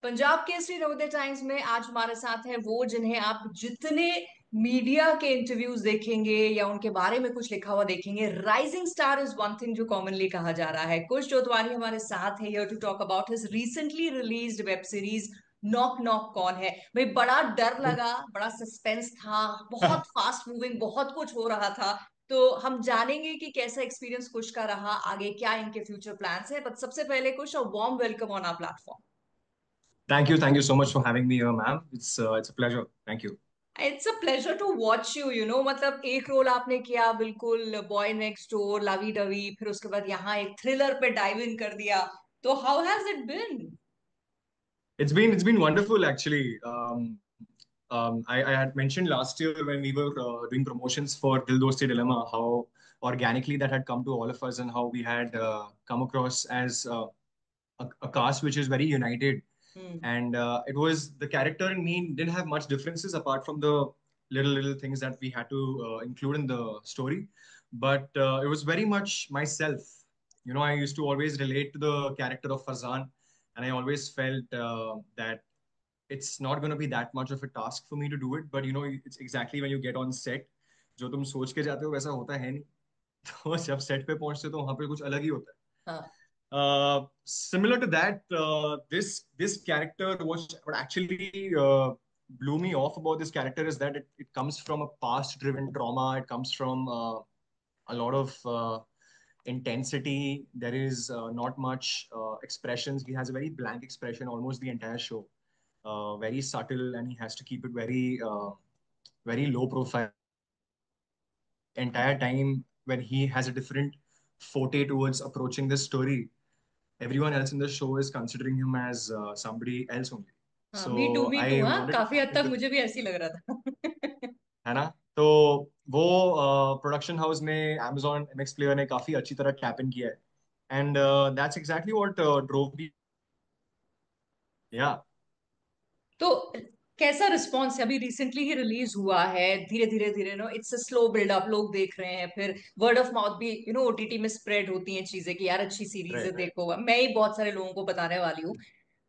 Punjab Kesari Navodaya times में आज हमारे साथ है वो जिन्हें आप जितने मीडिया के इंटरव्यूज देखेंगे या उनके बारे में कुछ लिखा हुआ देखेंगे, rising star is one thing जो कॉमनली कहा जा रहा है। कुश जोतवानी हमारे साथ है here to talk about his recently released web series knock knock कौन है। भाई बड़ा डर लगा, बड़ा सस्पेंस था, बहुत फास्ट मूविंग, बहुत कुछ हो रहा था। तो हम जानेंगे कि कैसा एक्सपीरियंस कुश का रहा, आगे क्या इनके फ्यूचर प्लान्स है। बट सबसे पहले Kush, a warm welcome on our platform. Thank you so much for having me here, ma'am. It's a pleasure. Thank you. It's a pleasure to watch you, you know, मतलब एक role आपने किया बिल्कुल boy next door, lovey dovey, फिर उसके बाद यहाँ एक थ्रिलर पे डाइव इन कर दिया। तो how has it been? It's been wonderful actually. I had mentioned last year when we were doing promotions for Dil Dosti Dilemma how organically that had come to all of us and how we had come across as a cast which is very united. Hmm. And it was the character and me didn't have much differences apart from the little things that we had to include in the story. But it was very much myself. You know, I used to always relate to the character of Farzan, and I always felt that it's not going to be that much of a task for me to do it. But you know, it's exactly when you get on set, जो तुम सोच के जाते हो वैसा होता है नहीं। तो जब सेट पे पहुंचते हो तो वहां पे कुछ अलग ही होता है। हाँ। Similar to that, this character was what actually blew me off about this character is that it comes from a past-driven trauma. It comes from a lot of intensity. There is not much expressions. He has a very blank expression almost the entire show. Very subtle, and he has to keep it very low profile entire time when he has a different forte towards approaching this story. Everyone else in the show is considering him as somebody else only. हाँ, So me to, I हाँ, wanted to काफी tap हद तक into that, मुझे भी ऐसी लग रहा था। है ना? तो वो प्रोडक्शन हाउस ने Amazon MX प्लेयर ने काफी अच्छी तरह टैप इन किया है and that's exactly what drove मी या तो कैसा रिस्पॉन्स है? अभी रिसेंटली ही रिलीज हुआ है, धीरे धीरे धीरे no it's a slow buildup, लोग देख रहे हैं, फिर वर्ड ऑफ माउथ भी यू नो ओटीटी में स्प्रेड होती हैं चीजें कि यार अच्छी सीरीज है, राइट देखो। मैं ही बहुत सारे लोगों को बताने वाली हूँ।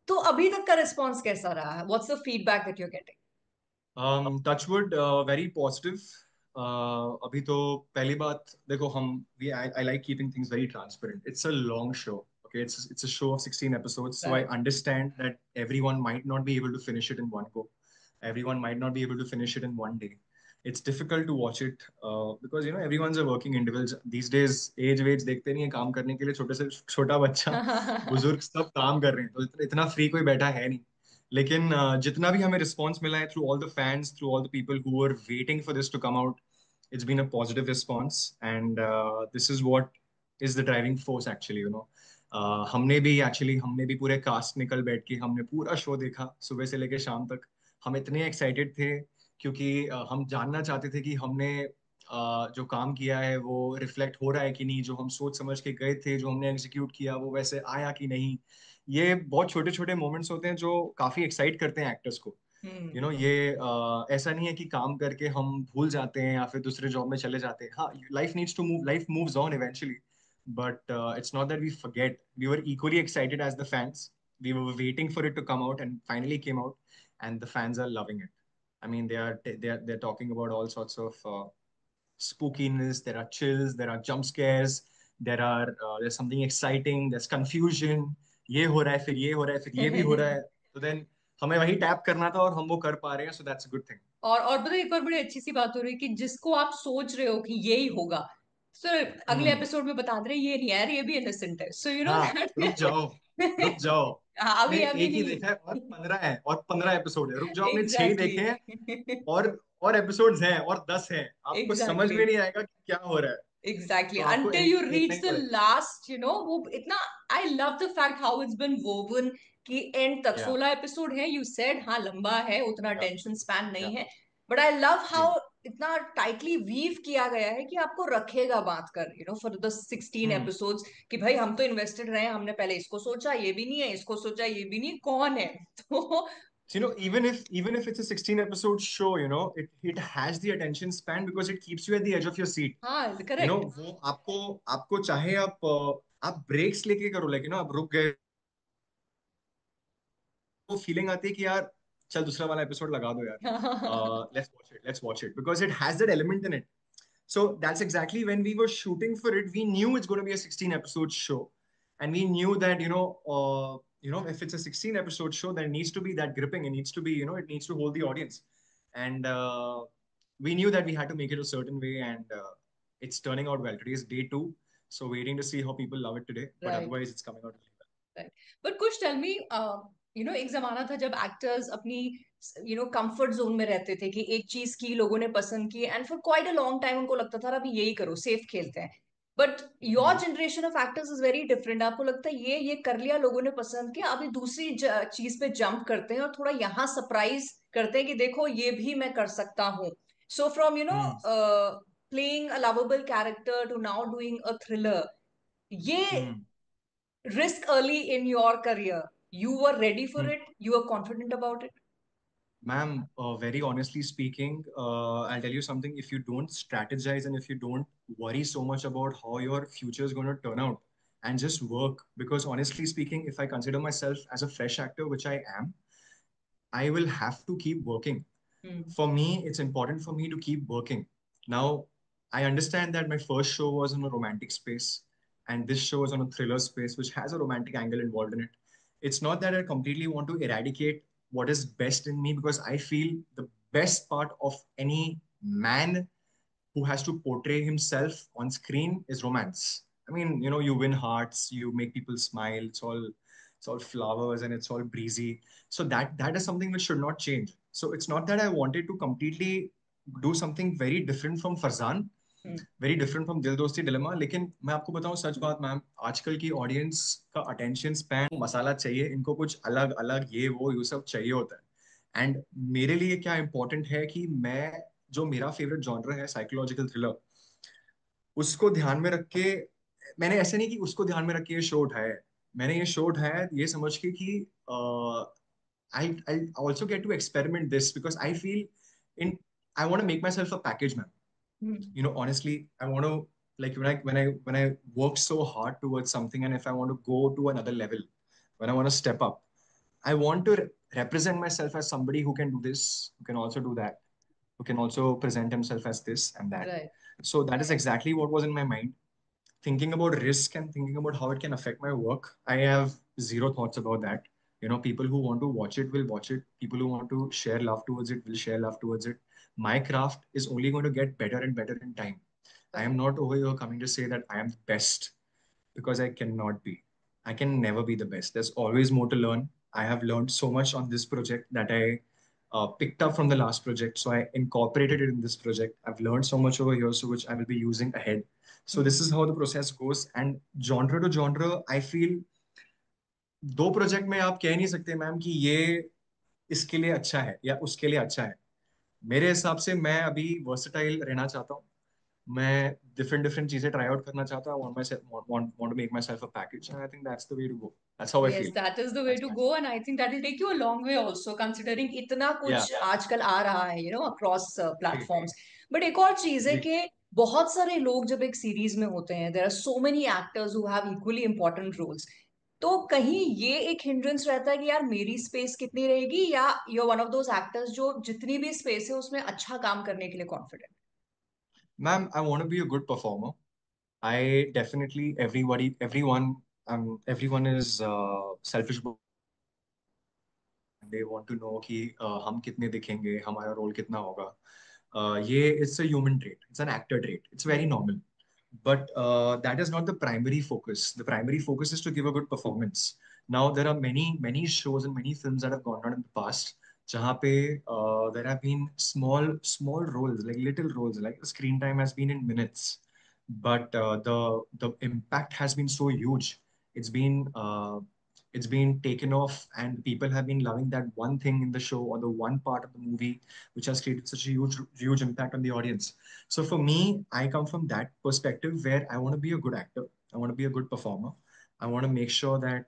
तो अभी तक का रिस्पॉन्स कैसा रहा है? What's the feedback that you are getting? Touchwood very positive अभी तो पहली बात देखो हम we I like keeping things very transparent it's a long show okay it's a show of 16 episodes so I correct. understand that everyone might not be able to finish it in one go everyone might not be able to finish it in one day it's difficult to watch it because you know everyone's a working individual these days age वेज देखते नहीं है काम करने के लिए छोटे से छोटा बच्चा बुजुर्ग सब काम कर रहे हैं तो इतना फ्री कोई बैठा है नहीं लेकिन जितना भी हमें रिस्पॉन्स मिला है through all the fans through all the people who are waiting for this to come out it's been a positive response and this is what is the driving force actually you know हमने भी पूरे cast निकल बैठ के हमने पूरा show देखा सुबह से लेकर शाम तक हम इतने एक्साइटेड थे क्योंकि हम जानना चाहते थे कि हमने जो काम किया है वो रिफ्लेक्ट हो रहा है कि नहीं जो हम सोच समझ के गए थे जो हमने एग्जीक्यूट किया वो वैसे आया कि नहीं ये बहुत छोटे छोटे मोमेंट्स होते हैं जो काफी एक्साइट करते हैं एक्टर्स को यू हम्म। नो ये ऐसा नहीं है कि काम करके हम भूल जाते हैं या फिर दूसरे जॉब में चले जाते हैं हाँ life needs to move life moves on eventually but it's not that we forget we were equally excited as the fans we were waiting for it to come out and finally came out and the fans are loving it I mean they're talking about all sorts of spookiness there are chills there are jump scares there's something exciting there's confusion ये हो रहा है फिर ये हो रहा है फिर ये भी हो रहा है तो देन हमें वही टैप करना था और हम वो कर पा रहे हैं so that's a good thing और बताओ, एक और बड़ी अच्छी सी बात हो रही है कि जिसको आप सोच रहे हो कि यही होगा, सर अगले हम्म एपिसोड में बता दे रहे ये नहीं है यार, ये भी इनोसेंट है, सो यू नो हाँ दैट। रुक जाओ आपने अभी अभी एक ही नहीं। देखा है और 15 है और 15 एपिसोड है रुक जाओ आपने 6 ही एग्जैक्टली। देखे हैं और और एपिसोड्स हैं और 10 हैं आपको समझ एग्जैक्टली। में नहीं आएगा कि क्या हो रहा है एग्जैक्टली तो आपको अंटिल एंड यू तक देखना रीच ही द पड़ेगा लास्ट, यू नो, वो इतना। I love the fact how it's been woven कि एंड तक या 16 एपिसोड है, यू सेड, हाँ लंबा है, उतना या टेंशन स्पैन नहीं या है। But I love gee how इतना टाइटली वीव किया गया है कि आपको रखेगा बात कर, you know, for the 16 hmm episodes, कि भाई हम तो इन्वेस्टेड रहे, हमने पहले इसको सोचा ये भी नहीं है, इसको सोचा ये भी नहीं, कौन है। तो So, you know, even if it's a 16 episode show, you know, it has the attention span because it keeps you at the edge of your seat. हाँ, You know, करेक्ट। वो आपको आपको चाहे आप ब्रेक्स लेके करो लेकिन आप रुक गए वो फीलिंग आती है कि यार चल दूसरा वाला एपिसोड लगा दो यार, let's watch it because it has that element in it. So that's exactly when we were shooting for it, we knew it's going to be a 16 episode show, and we knew that if it's a 16 episode show, there needs to be that gripping. It needs to be, it needs to hold the audience, and we knew that we had to make it a certain way, and it's turning out well. Today is day two, so waiting to see how people love it today. But right, otherwise, it's coming out really well. Right. But कुछ tell me, एक जमाना था जब actors अपनी comfort zone में रहते थे कि एक चीज की लोगों ने पसंद की and for quite a long time उनको लगता था अभी यही करो, सेफ खेलते हैं। But your Hmm. Generation of actors is very different. आपको लगता है ये कर लिया लोगों ने पसंद किया, अभी दूसरी चीज पे जंप करते हैं और थोड़ा यहाँ सरप्राइज करते हैं कि देखो ये भी मैं कर सकता हूँ। So from Hmm. Playing a lovable character to now doing a thriller, ये Hmm. risk early in your career, you were ready for Hmm. it, you were confident about it? Ma'am, very honestly speaking, I'll tell you something. If you don't strategize and if you don't worry so much about how your future is going to turn out and just work, because honestly speaking, if I consider myself as a fresh actor, which I am, I will have to keep working. Hmm. For me, it's important for me to keep working. Now, I understand that my first show was in a romantic space, and this show is on a thriller space, which has a romantic angle involved in it. It's not that I completely want to eradicate what is best in me, because I feel the best part of any man who has to portray himself on screen is romance. I mean, you win hearts, you make people smile. It's all flowers and it's all breezy. So that is something which should not change. So it's not that I wanted to completely do something very different from Farzan, Hmm. Very different from दिल दोस्ती dilemma. लेकिन मैं आपको बताऊं सच बात ma'am, आजकल की audience का अटेंशन स्पैन मसाला चाहिए, इनको कुछ अलग अलग ये सब चाहिए होता है। एंड मेरे लिए क्या इंपॉर्टेंट है कि मैं, जो मेरा फेवरेट जॉनर है साइकोलॉजिकल थ्रिलर, उसको ध्यान में रख के, मैंने ऐसे नहीं कि उसको ध्यान में रख के ये शो उठाया है। मैंने ये शो उठाया है ये समझ के कि I also get to experiment this because I feel in I want to make myself a package man. Hmm. Honestly, I want to, like, when I work so hard towards something, and if I want to go to another level, when I want to step up, I want to represent myself as somebody who can do this, who can also do that, who can also present himself as this and that. Right. So that is exactly what was in my mind. Thinking about risk and thinking about how it can affect my work, I have zero thoughts about that. People who want to watch it will watch it. People who want to share love towards it will share love towards it. My craft is only going to get better and better in time. I am Right. not over here coming to say that I am the best, because I cannot be. I can never be the best. There's always more to learn. I have learned so much on this project that I picked up from the last project. So I incorporated it in this project. I've learned so much over here, so which I will be using ahead. So Hmm. this is how the process goes. And genre to genre, I feel दो project में आप कह नहीं सकते ma'am कि ये इसके लिए अच्छा है या उसके लिए अच्छा है। मेरे हिसाब से मैं अभी वर्सेटाइल रहना चाहता हूँ। मैं डिफरेंट डिफरेंट चीजें ट्राई आउट करना चाहता हूँ। Want to make myself a package, and I think that's the way to go. That's how I Yes, feel. that is the way That's to my go, and I think that will take you a long way also, considering इतना yeah. कुछ आजकल आ रहा है, across ji platforms. But एक और चीज है जी कि बहुत सारे लोग जब एक सीरीज में होते हैं, there are so many actors who have equally important roles. तो कहीं ये एक हिंड्रेंस रहता है कि यार मेरी स्पेस कितनी रहेगी, या you are one of those actors जो जितनी भी स्पेस है उसमें अच्छा काम करने के लिए confident? ma'am, I want to be a good performer. I definitely, everyone is selfish. They want to know कि हम कितने दिखेंगे, हमारा रोल कितना होगा। ये it's a human trait, it's an actor trait, it's very normal. But that is not the primary focus. The primary focus is to give a good performance. Now there are many shows and many films that have gone on in the past jahan pe there have been small roles, like little roles, like the screen time has been in minutes, but the impact has been so huge. It's been taken off, and people have been loving that one thing in the show or the one part of the movie which has created such a huge impact on the audience. So for me, I come from that perspective where I want to be a good actor. I want to be a good performer. I want to make sure that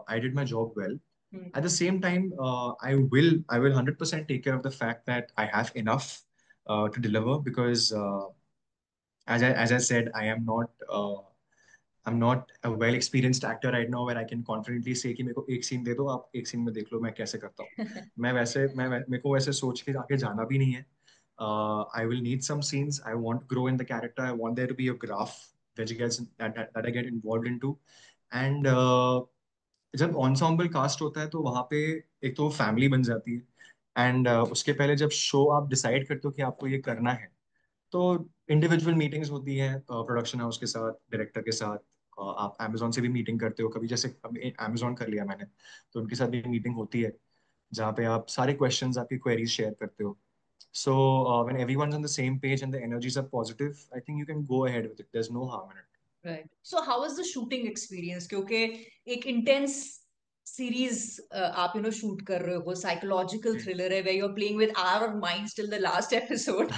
I did my job well. At the same time, I will 100% take care of the fact that I have enough to deliver, because as I said, I am not. I'm not a well experienced actor right now where I can confidently say कि मेरे को एक scene दे दो, आप एक scene में देख लो मैं कैसे करता हूँ. मेरे को वैसे सोच के आगे जाना भी नहीं है. I will need some scenes. I want to grow in the character. I want there to be a graph that I get involved into. And जब ensemble cast होता है तो वहाँ पे एक तो फैमिली बन जाती है. एंड उसके पहले जब शो आप डिसाइड करते हो कि आपको ये करना है, तो इंडिविजुअल मीटिंग्स होती हैं प्रोडक्शन हाउस के साथ, डायरेक्टर के साथ. आप अमेजोन से भी मीटिंग करते हो कभी, जैसे अभी अमेजोन कर लिया मैंने, तो उनके साथ भी मीटिंग होती है जहाँ पे आप सारे क्वेश्चंस, आपकी क्वेरीज शेयर करते हो. So when everyone's on the same page and the energies are positive, I think you can go ahead with it. There is no harm in it. Right. So how was the shooting experience, क्योंकि एक intense series आप shoot कर रहे हो, psychological thriller है, where you are playing with our minds till the last episode.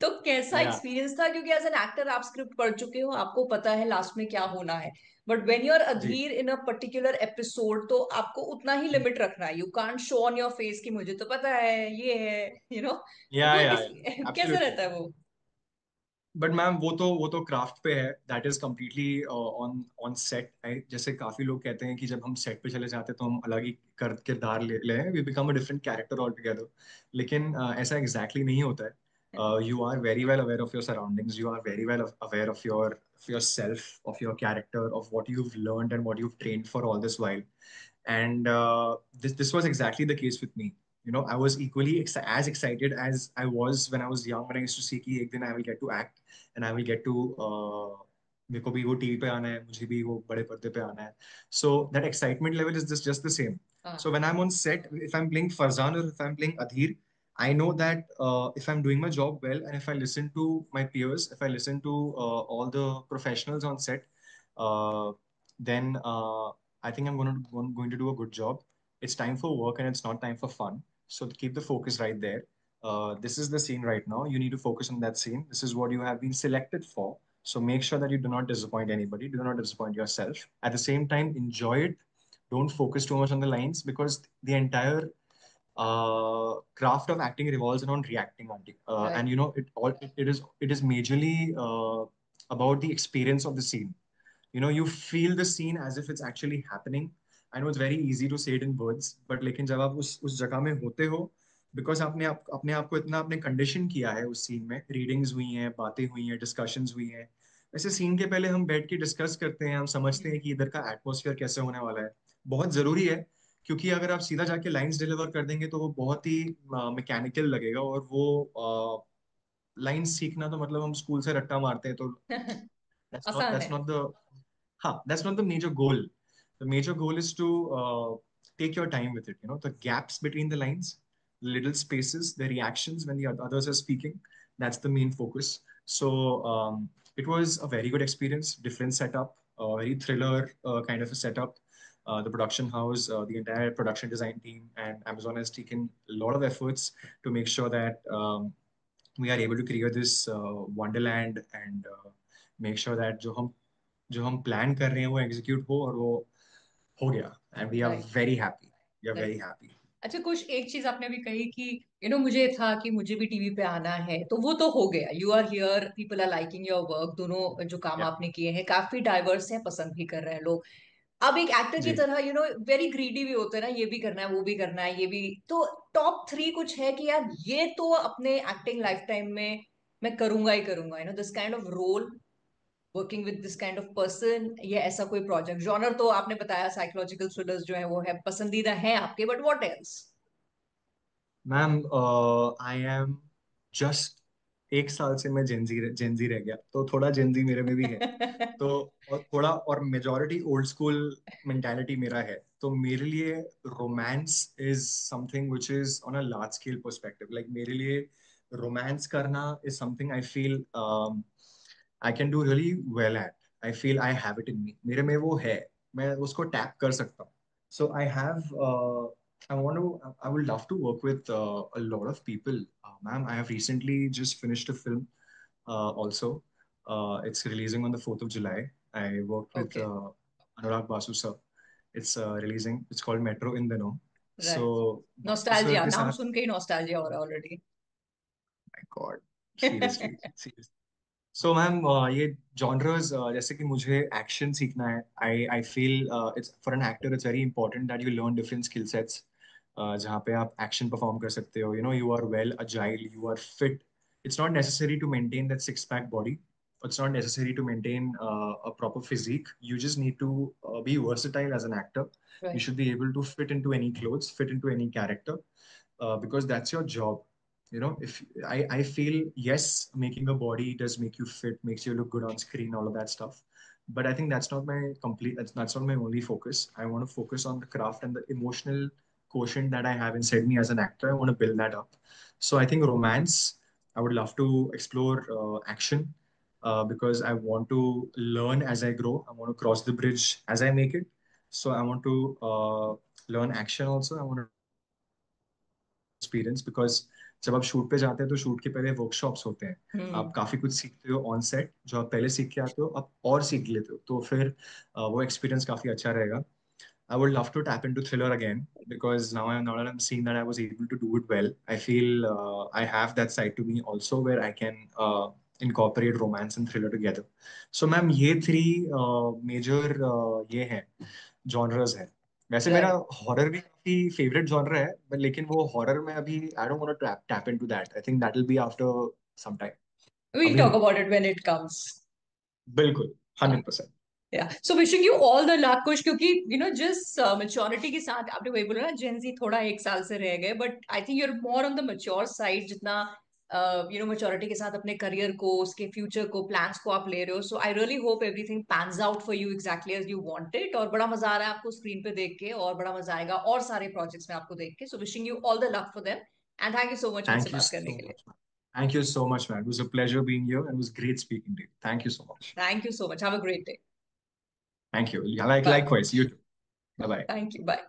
तो कैसा या एक्सपीरियंस था, क्योंकि एज एन एक्टर आप स्क्रिप्ट पढ़ चुके हो, आपको पता है लास्ट में क्या होना है. But when you R G. Adhir in a particular episode, तो आपको उतना ही लिमिट रखना है. You can't show on your face कि मुझे तो पता है ये है, तो वो या कैसा एब्सोल्युटली. रहता है वो? बट मैम वो तो क्राफ्ट पे है. That is completely on on set. जैसे काफी लोग कहते हैं कि जब हम सेट पे चले जाते हैं तो हम अलग ही किरदार ले ले we become a different character all together. लेकिन ऐसा एग्जैक्टली exactly नहीं होता है. You are very well aware of your surroundings. You are very well aware of your self, of your character, of what you've learned and what you've trained for all this while. And this was exactly the case with me. I was equally as excited as I was when I was young, when I used to see कि एक दिन I will get to act and I will get to मेरे को भी वो TV पे आना है, मुझे भी वो बड़े पर्दे पे आना है. So that excitement level is just the same. हाँ. So when I'm on set, if I'm playing Farzan or if I'm playing Adhir, I know that if I'm doing my job well and if I listen to my peers, if I listen to all the professionals on set, uh, then I think I'm going to do a good job. It's time for work and it's not time for fun. So keep the focus right there. This is the scene right now. You need to focus on that scene. This is what you have been selected for. So make sure that you do not disappoint anybody. Do not disappoint yourself. At the same time, enjoy it. Don't focus too much on the lines because the entire craft of acting revolves around reacting only. And Right. it is majorly about the experience of the scene. You feel the scene as if it's actually happening. I know it's very easy to say it in words, but लेकिन जब आप उस जगह में होते हो, because आपने अपने आप को इतना आपने कंडीशन किया है उस सीन में, रीडिंग्स हुई हैं, बातें हुई हैं, डिस्कशंस हुई हैं. वैसे सीन के पहले हम बैठ के डिस्कस करते हैं, हम समझते हैं कि इधर का एटमोसफियर कैसे होने वाला है. बहुत जरूरी है, क्योंकि अगर आप सीधा जाके लाइंस डिलीवर कर देंगे तो वो बहुत ही मैकेनिकल लगेगा. और वो लाइंस सीखना तो मतलब हम स्कूल से रट्टा मारते हैं, तो that's not आसान that's है. not the that's not the major goal. The major goal is to take your time with it. The gaps between the lines, the little spaces, the reactions when the others are speaking. That's the main focus. So it was a very good experience, different setup, very thriller kind of a setup. The production house, the entire production design team, and Amazon has taken a lot of efforts to make sure that we are able to create this wonderland and make sure that जो हम plan कर रहे हैं वो execute हो, और वो हो गया. And we are right. Very happy. We are very right. Happy. अच्छा, कुछ एक चीज आपने भी कही कि मुझे था कि मुझे भी टीवी पे आना है, तो वो तो हो गया. You are here, people are liking your work. दोनों जो काम या आपने किए हैं काफी डाइवर्स है, पसंद भी कर रहे हैं लोग. अब एक एक्टर की जी. तरह वेरी ग्रीडी भी होते हैं ना, ये भी करना है, वो भी करना है, ये भी. तो टॉप थ्री कुछ है कि यार ये तो अपने एक्टिंग लाइफ टाइम में मैं करूंगा ही करूंगा, this kind of role, working with this kind of person, या ऐसा कोई प्रोजेक्ट. जॉनर तो आपने बताया साइकोलॉजिकल थ्रिलर्स जो है वो है पसंदीदा है आपके, but what else? Ma'am, I am just एक साल से मैं जेंजी रह गया, तो थोड़ा जेंजी मेरे में भी है. तो और थोड़ा और मेजोरिटी ओल्ड स्कूल मेंटालिटी मेरा है. तो मेरे लिए romance is something which is on a large scale perspective. Like मेरे लिए रोमांस करना is something I feel I can do really well at. I feel I have it in me. मेरे में वो है, मैं उसको टैप कर सकता हूँ. So I have I would love to work with a lot of people. Ma'am, I have recently just finished a film also. It's releasing on the 4th of July. I worked with okay. Anurag Basu sir. It's releasing. It's called Metro in the Know. So, right. Basu sir nostalgia, के नाम साथ, सुन के ही nostalgia हो रहा है already. my God, seriously, seriously. So ma'am ये genres जैसे कि मुझे एक्शन सीखना है. I feel it's for an actor it's very important that you learn different skill sets जहाँ पे आप एक्शन परफॉर्म कर सकते हो. You are well agile, you are fit. It's not necessary to maintain that six pack body. It's not necessary to maintain a proper physique. You just need to be versatile as an actor. You Right. should be able to fit into any clothes, fit into any character, because that's your job. If I feel, yes, making a body does make you fit, makes you look good on screen, all of that stuff, but I think that's not my only focus. I want to focus on the craft and the emotional quotient that I have inside me as an actor. I want to build that up. So I think romance, I would love to explore action, because I want to learn as I grow. I want to cross the bridge as I make it. So I want to learn action also. I want to experience, because जब आप shoot पे जाते हैं तो shoot के पहले workshops होते हैं. Hmm. आप काफी कुछ सीखते हो ऑन सेट, जो आप पहले सीख के आते हो आप और सीख लेते हो, तो फिर वो एक्सपीरियंस काफी अच्छा रहेगा. I would love to tap into thriller again, because now that I'm seeing that I was able to do it well, I feel I have that side to me also where I can incorporate romance and thriller together. So ma'am ये three major ये हैं genres हैं. वैसे मेरा Right. Horror भी काफी favourite genre है, but लेकिन वो हॉरर में अभी I don't want to tap into that. I think that will be after some time. We'll अभी talk नहीं. about it when it comes. बिल्कुल 100%. Yeah. So wishing you all the luck, कुछ क्योंकि जिस मेच्योरिटी के साथ आपने वही बोला ना, जेंजी थोड़ा एक साल से रह गए, but I think you're more on the mature side, जितना मेच्योरिटी के साथ अपने करियर को, उसके फ्यूचर को, प्लान्स को आप ले रहे हो. So I really hope everything pans out for you exactly as you want it. और बड़ा मजा आ रहा है आपको स्क्रीन पे देख के, और बड़ा मजा आएगा और सारे प्रोजेक्ट्स में आपको देख के. So wishing you all the luck for them, and thank you so much मुझसे Thank you बात करने so के लिए. much, man. Thank you so much, man. It was a pleasure being here and it was great speaking to you. Thank you so much. Thank you so much. Have a great day. Thank you. Yeah, like bye. likewise. You too. Bye bye. Thank you. Bye.